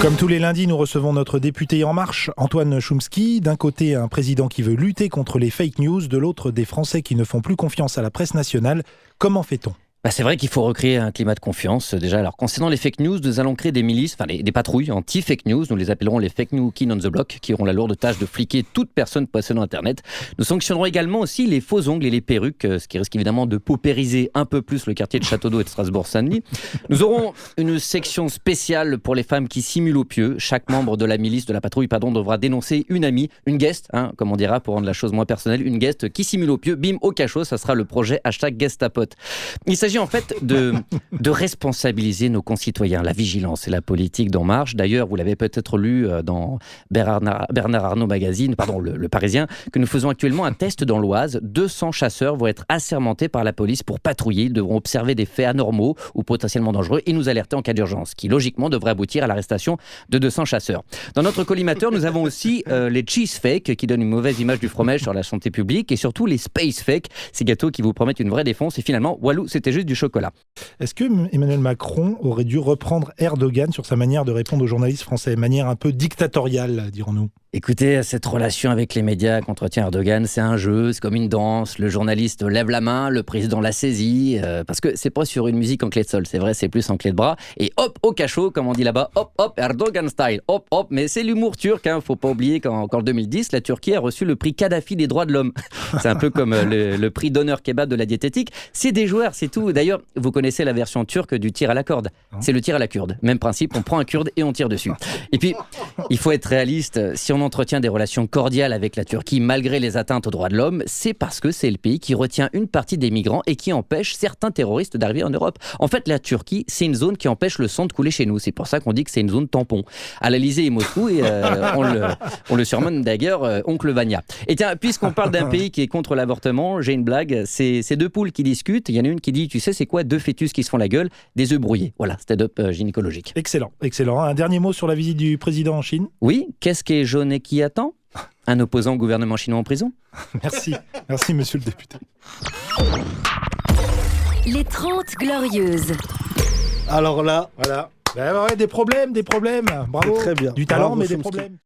Comme tous les lundis, nous recevons notre député En Marche, Antoine Chomsky. D'un côté, un président qui veut lutter contre les fake news, de l'autre, des Français qui ne font plus confiance à la presse nationale. Comment fait-on ? C'est vrai qu'il faut recréer un climat de confiance. Déjà, alors concernant les fake news, nous allons créer des milices, des patrouilles anti-fake news. Nous les appellerons les fake news kin on the block, qui auront la lourde tâche de fliquer toute personne possédant Internet. Nous sanctionnerons également aussi les faux ongles et les perruques, ce qui risque évidemment de paupériser un peu plus le quartier de Château-d'Eau et de Strasbourg-Saint-Denis. Nous aurons une section spéciale pour les femmes qui simulent au pieu. Chaque membre de la milice, de la patrouille, devra dénoncer une amie, une guest, comme on dira pour rendre la chose moins personnelle, une guest qui simule au pieu, bim, au cachot. Ça sera le projet #Gestapote. Il s'agit en fait de responsabiliser nos concitoyens. La vigilance et la politique d'En Marche. D'ailleurs, vous l'avez peut-être lu dans Bernard Arnault Magazine, le Parisien, que nous faisons actuellement un test dans l'Oise. 200 chasseurs vont être assermentés par la police pour patrouiller. Ils devront observer des faits anormaux ou potentiellement dangereux et nous alerter en cas d'urgence, qui logiquement devrait aboutir à l'arrestation de 200 chasseurs. Dans notre collimateur, nous avons aussi les cheese fake qui donnent une mauvaise image du fromage sur la santé publique et surtout les space fake, ces gâteaux qui vous promettent une vraie défonce et finalement, walou, c'était juste du chocolat. Est-ce que Emmanuel Macron aurait dû reprendre Erdogan sur sa manière de répondre aux journalistes français, manière un peu dictatoriale, dirons-nous ? Écoutez, cette relation avec les médias qu'entretient Erdogan, c'est un jeu, c'est comme une danse. Le journaliste lève la main, le président la saisit, parce que c'est pas sur une musique en clé de sol, c'est vrai, c'est plus en clé de bras. Et hop, au cachot, comme on dit là-bas, hop, hop, Erdogan style, hop, hop. Mais c'est l'humour turc, faut pas oublier qu'en 2010, la Turquie a reçu le prix Kadhafi des droits de l'homme. C'est un peu comme le prix d'honneur kebab de la diététique. C'est des joueurs, c'est tout. D'ailleurs, vous connaissez la version turque du tir à la corde. C'est le tir à la kurde. Même principe, on prend un kurde et on tire dessus. Et puis, il faut être réaliste. Si on entretient des relations cordiales avec la Turquie malgré les atteintes aux droits de l'homme, c'est parce que c'est le pays qui retient une partie des migrants et qui empêche certains terroristes d'arriver en Europe. En fait, la Turquie, c'est une zone qui empêche le sang de couler chez nous. C'est pour ça qu'on dit que c'est une zone tampon. À l'Elysée et Moscou, et on le surnomme d'ailleurs Oncle Vania. Et tiens, puisqu'on parle d'un pays qui est contre l'avortement, j'ai une blague. C'est deux poules qui discutent. Il y en a une qui dit, tu sais, c'est quoi deux fœtus qui se font la gueule ? Des œufs brouillés. Voilà, stand-up gynécologique. Excellent, excellent. Un dernier mot sur la visite du président en Chine ? Oui, qu'est-ce qui est jaune et qui attend ? Un opposant au gouvernement chinois en prison ? Merci monsieur le député. Les 30 Glorieuses. Alors là, Voilà. Des problèmes. Bravo. très bien. Du talent, Bravo, mais des Chomsky. problèmes.